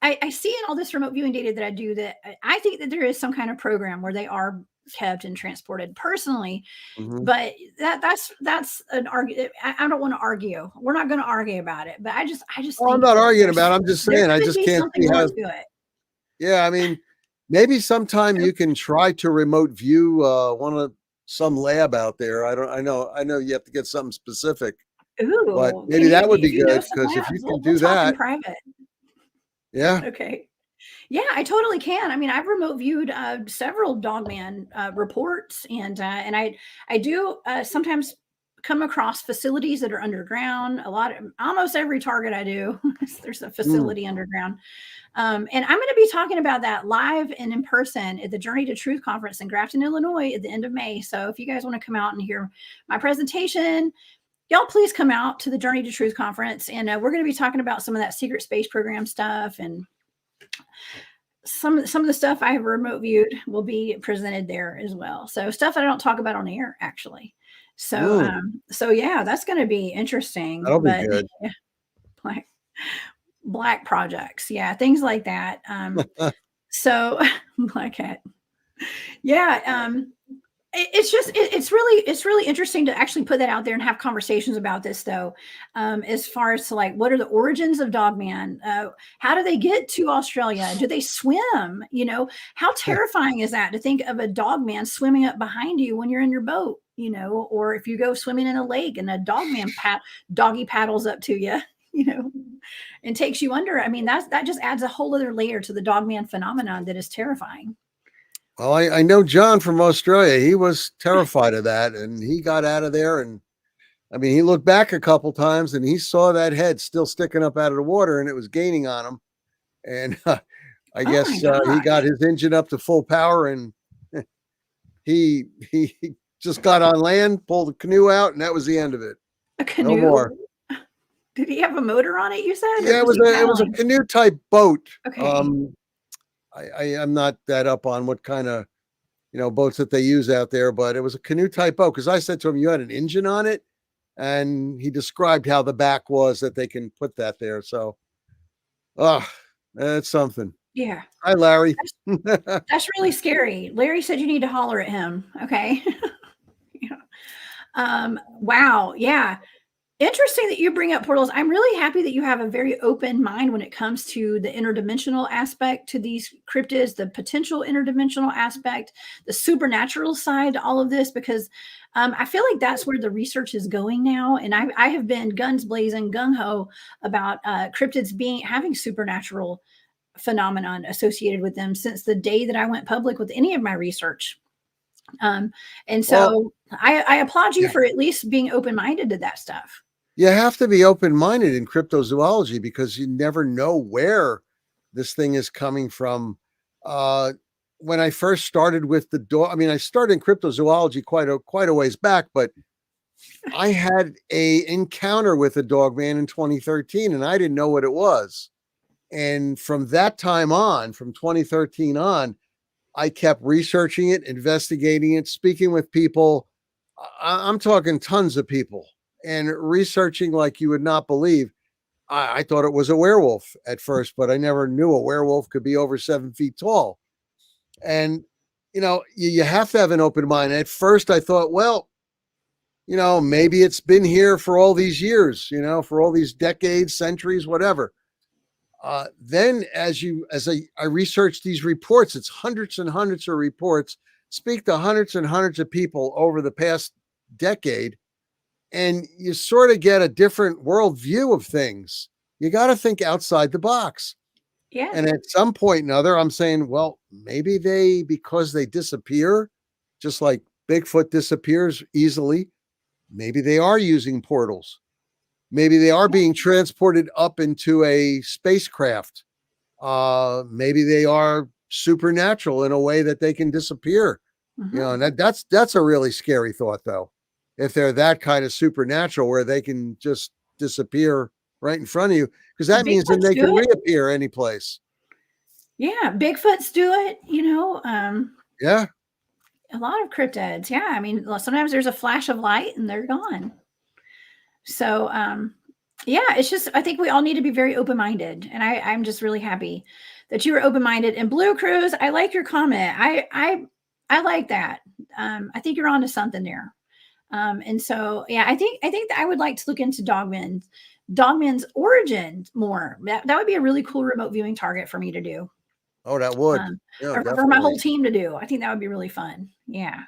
I see in all this remote viewing data that I do that I think that there is some kind of program where they are kept and transported personally, Mhm. but that's an argument. I don't want to argue. We're not going to argue about it, but I just Oh, I'm think not that arguing about it. I'm just there saying I could just be can't something see more how. to it. Yeah, I mean, maybe sometime you can try to remote view one of some lab out there. I know you have to get something specific, but Ooh, maybe that would if be you know good some because if you labs, can we'll do talk in that, private. yeah. Okay. Yeah, I totally can. I mean, I've remote viewed several Dogman reports, and I do sometimes come across facilities that are underground. Almost every target I do, there's a Mm. facility underground. And I'm going to be talking about that live and in person at the Journey to Truth conference in Grafton, Illinois, at the end of May. So if you guys want to come out and hear my presentation, y'all please come out to the Journey to Truth conference, and we're going to be talking about some of that secret space program stuff, and some of the stuff I have remote viewed will be presented there as well. So stuff I don't talk about on air actually. So Mm. so yeah, that's going to be interesting. That'll be But good. yeah, like black projects, yeah, things like that. So black hat, yeah. It's really interesting to actually put that out there and have conversations about this though, as far as to like what are the origins of Dogman, how do they get to Australia, do they swim, how terrifying is that to think of a Dogman swimming up behind you when you're in your boat, or if you go swimming in a lake and a doggy paddles up to you, you know and takes you under. I mean, that just adds a whole other layer to the Dogman phenomenon that is terrifying. Well, I know John from Australia. He was terrified of that, and he got out of there. And I mean, he looked back a couple times, and he saw that head still sticking up out of the water, and it was gaining on him. And I Oh my guess he got gosh. his engine up to full power, and he just got on land, pulled the canoe out, and that was the end of it. A No canoe? more. Did he have a motor on it, you said, or Yeah, was he it was a paddling? canoe type boat. Okay. I'm not that up on what kind of boats that they use out there, but it was a canoe type boat because I said to him, "You had an engine on it," and he described how the back was that they can put that there. So, oh, that's something. Yeah. Hi, Larry. That's that's really scary. Larry said you need to holler at him. Okay. Yeah. Wow. Yeah. Interesting that you bring up portals. I'm really happy that you have a very open mind when it comes to the interdimensional aspect to these cryptids, the potential interdimensional aspect, the supernatural side to all of this, because I feel like that's where the research is going now. And I have been guns blazing, gung ho about cryptids having supernatural phenomenon associated with them since the day that I went public with any of my research. Um, and Well, so I applaud you yeah, for at least being open minded to that stuff. you have to be open minded in cryptozoology because you never know where this thing is coming from. Uh, when I first started with the dog, I mean, I started in cryptozoology quite a ways back, but I had a encounter with a dog man in 2013 and I didn't know what it was. And from that time on, from 2013 on, I kept researching it, investigating it, speaking with people. I'm talking tons of people and researching like you would not believe. I thought it was a werewolf at first, but I never knew a werewolf could be over 7 feet tall. And, you have to have an open mind. At first, I thought, well, maybe it's been here for all these years, for all these decades, centuries, whatever. Then I research these reports, it's hundreds and hundreds of reports, speak to hundreds and hundreds of people over the past decade, and you sort of get a different worldview of things. You got to think outside the box. Yeah. And at some point or another, I'm saying, well, maybe because they disappear, just like Bigfoot disappears easily, maybe they are using portals. Maybe they are being transported up into a spacecraft. Maybe they are supernatural in a way that they can disappear. Mhm. And that's a really scary thought, though. If they're that kind of supernatural where they can just disappear right in front of you, because that means then Bigfoots they do can it. reappear any place. Yeah, Bigfoots do it, Yeah. a lot of cryptids. Yeah, I mean, sometimes there's a flash of light and they're gone. So, Yeah, it's just I think we all need to be very open-minded, and I'm just really happy that you were open-minded. And Blue Cruise, I like your comment. I like that. I think you're onto something there. And so yeah, I think that I would like to look into Dogman's origin more. That would be a really cool remote viewing target for me to do. Oh, that would. Um, Yeah, or for my whole definitely. team to do. I think that would be really fun. Yeah.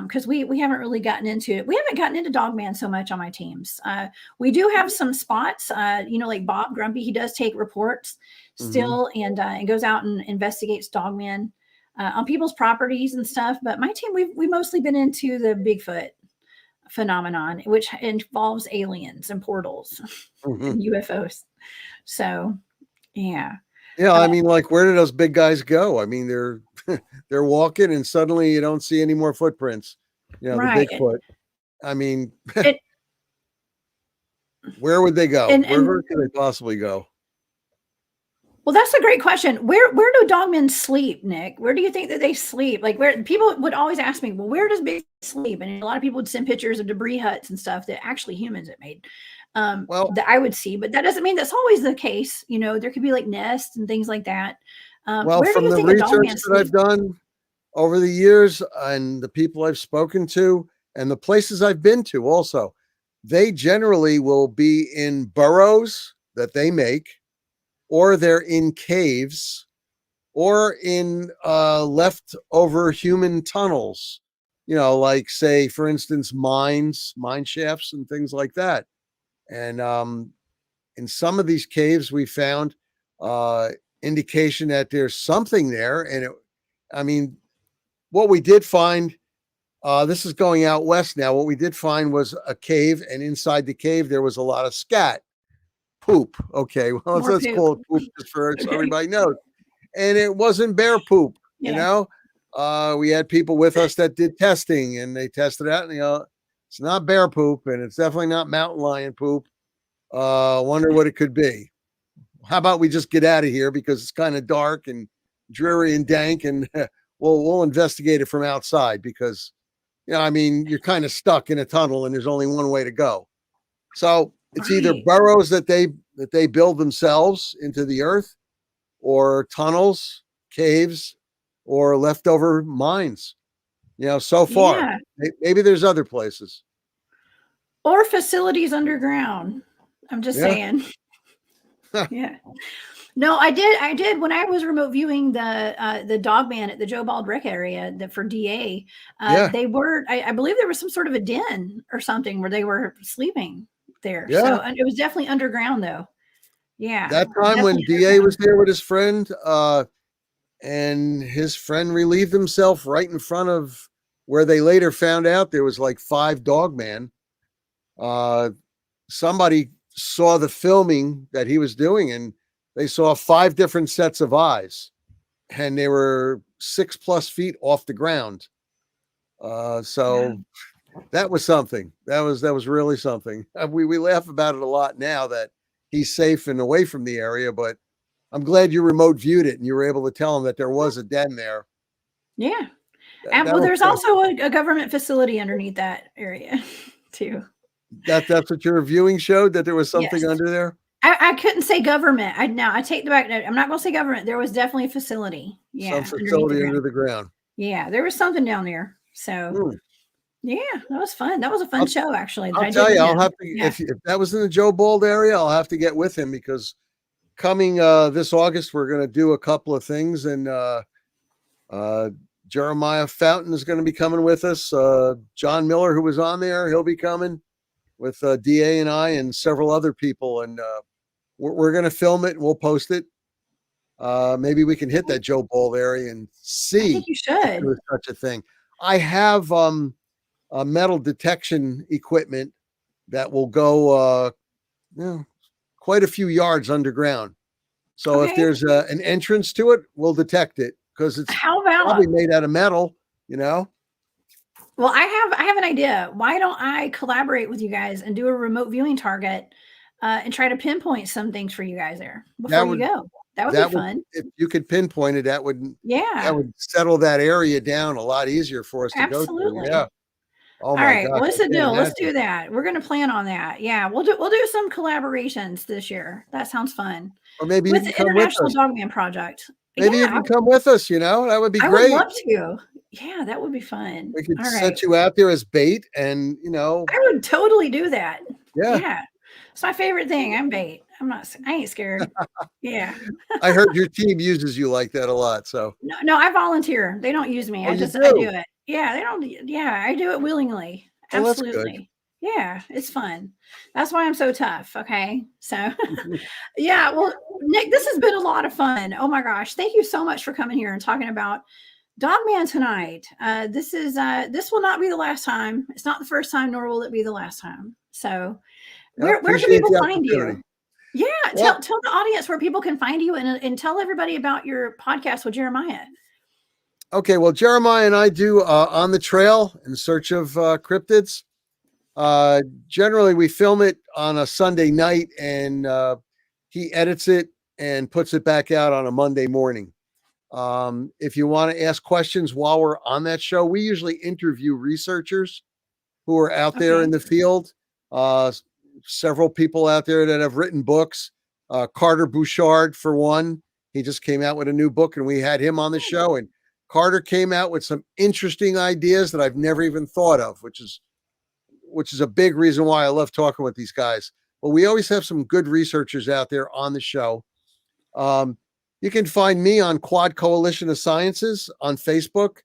Because we haven't really gotten into it. We haven't gotten into Dogman so much on my teams. We do have some spots, like Bob Grumpy. He does take reports Hmm. still and goes out and investigates Dogman on people's properties and stuff. But my team, we've mostly been into the Bigfoot phenomenon, which involves aliens and portals Hmm. and UFOs. So yeah, Yeah, uh, I mean, like, where did those big guys go? I mean, they're they're walking, and suddenly you don't see any more footprints. The right. Bigfoot. I mean, It, where would they go? Where and could they possibly go? Well, that's a great question. Where do dogmen sleep, Nick? Where do you think that they sleep? Like where people would always ask me, well, where does Big sleep? And a lot of people would send pictures of debris huts and stuff that actually humans had made Well, that I would see, but that doesn't mean that's always the case. There could be like nests and things like that. Where do from you the think a research dogman that I've sleep? done over the years and the people I've spoken to and the places I've been to also, they generally will be in burrows that they make, or they're in caves, or in leftover human tunnels, like, say, for instance, mine shafts, and things like that. And in some of these caves, we found uh, indication that there's something there. And I mean, what we did find, this is going out west now. What we did find was a cave, and inside the cave, there was a lot of scat, poop. Okay, well, More let's poop. call it poop just so Okay. everybody knows. And it wasn't bear poop, you Yeah. know. We had people with us that did testing, and they tested out, and it's not bear poop, and it's definitely not mountain lion poop. Wonder what it could be. How about we just get out of here because it's kind of dark and dreary and dank, and we'll investigate it from outside because I mean, you're kind of stuck in a tunnel, and there's only one way to go. So it's either Right. burrows that they build themselves into the earth, or tunnels, caves, or leftover mines. So far, Yeah. maybe there's other places. Or facilities underground. I'm just Yeah, saying. Yeah. No, I did when I was remote viewing the dog man at the Joe Bald Rec area for DA. yeah, They were, I believe there was some sort of a den or something where they were sleeping there. yeah. So and it was definitely underground though. Yeah, That time when definitely DA underground. was there with his friend, and his friend relieved himself right in front of where they later found out there was like 5 dogman. Uh, Somebody saw the filming that he was doing, and they saw 5 different sets of eyes, and they were 6+ feet off the ground. Wow. So that was something. That was really something. We laugh about it a lot now that he's safe and away from the area, but I'm glad you remote viewed it and you were able to tell him that there was a den there. Yeah. That, And well, that'll there's count. also a government facility underneath that area too. That's what your viewing showed, that there was Yes. something under there, I couldn't say government. I take the back. I'm not going to say government. There was definitely a facility. some Yeah, underneath the facility under ground. the ground. Yeah, there was something down there. So Hmm. yeah, that was fun. That was a fun I'll show actually that I'll I did tell with you, I'll him. have to, Yeah. if that was in the Joe Bald area, I'll have to get with him because coming this August, we're going to do a couple of things, and uh, Jeremiah Fountain is going to be coming with us. John Miller, who was on there, he'll be coming with DA and I and several other people, and we're going to film it and we'll post it. Maybe we can hit that Joe Bald area and I think see you if there should. was such a thing. I have a metal detection equipment that will go you know, quite a few yards underground. So if Okay. there's an entrance to it, we'll detect it because it's How about probably made out of metal, you know? well, I have an idea. Why don't I collaborate with you guys and do a remote viewing target and try to pinpoint some things for you guys there before That you would go? That would be that would fun. if you could pinpoint it, that Yeah, would settle that area down a lot easier for us to go through. absolutely. Yeah. Oh All my right. gosh, Well, I it's a can't deal. Let's imagine. do that. We're going to plan on that. Yeah. We'll do some collaborations this year. That sounds fun. Or maybe you With can the come with International us. Dogman Project. Yeah, Maybe you can come with us, that would be I would great. love to. Yeah, that would be fun. We could All right. set you out there as bait and, I would totally do that. yeah. Yeah. It's my favorite thing. I'm bait. I ain't scared. Yeah. I heard your team uses you like that a lot, so. No, no, I volunteer. They don't use me. Oh, you I do do? it. Yeah, they don't. Yeah, I do it willingly. Well, that's good. Absolutely. Yeah, it's fun. That's why I'm so tough. Okay. So, yeah. Well, Nick, this has been a lot of fun. Oh my gosh. Thank you so much for coming here and talking about Dogman tonight. This will not be the last time. It's not the first time, nor will it be the last time. So, I where can appreciate people the find you? opportunity. Yeah, Well, tell the audience where people can find you and tell everybody about your podcast with Jeremiah. okay. Well, Jeremiah and I do On the Trail in Search of Cryptids. Generally, we film it on a Sunday night, and he edits it and puts it back out on a Monday morning. If you want to ask questions while we're on that show, we usually interview researchers who are out there in Okay. the field. Uh, Several people out there that have written books. Carter Bouchard, for one, he just came out with a new book, and we had him on the show. And Carter came out with some interesting ideas that I've never even thought of, which is a big reason why I love talking with these guys. But we always have some good researchers out there on the show. You can find me on Quad Coalition of Sciences on Facebook.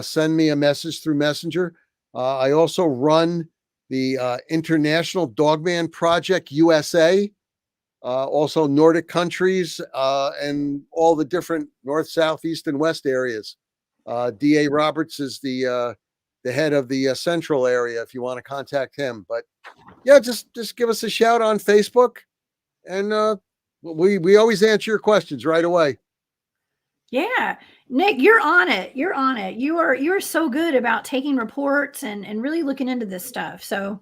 Send me a message through Messenger. I also run the International Dogman Project USA, also Nordic countries, and all the different North, South, East, and West areas. D.A. Roberts is the head of the central area if you want to contact him. But yeah, just give us a shout on Facebook, and we always answer your questions right away. Yeah. Nick, you're on it. You're on it. You're so good about taking reports and really looking into this stuff. So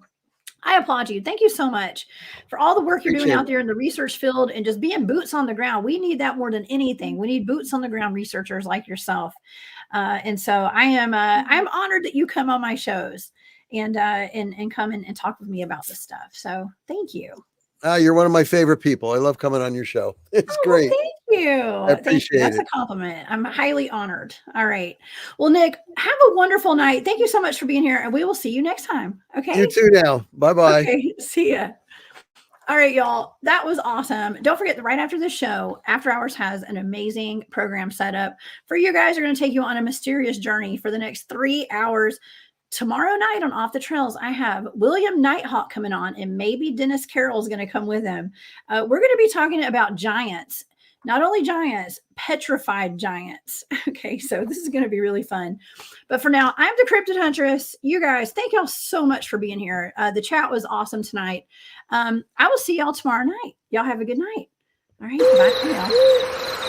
I applaud you. Thank you so much for all the work you're doing Appreciate out it. there in the research field and just being boots on the ground. We need that more than anything. We need boots on the ground researchers like yourself. And so I'm honored that you come on my shows and come and talk with me about this stuff. So thank you. You're one of my favorite people. I love coming on your show. It's Oh, well, great. thank you. I Thank you. appreciate That's a it. compliment. I'm highly honored. All right. Well, Nick, have a wonderful night. Thank you so much for being here, and we will see you next time. Okay. You too now. Bye-bye. Okay. See ya. All right, y'all. That was awesome. Don't forget that right after the show, After Hours has an amazing program set up for you guys. Are going to take you on a mysterious journey for the next 3 hours. Tomorrow night on Off the Trails, I have William Nighthawk coming on, and maybe Dennis Carroll's going to come with him. We're going to be talking about giants, not only giants, petrified giants. Okay, so this is going to be really fun. But for now, I'm the Cryptid Huntress. You guys, thank y'all so much for being here. The chat was awesome tonight. I will see y'all tomorrow night. Y'all have a good night. All right, bye for now.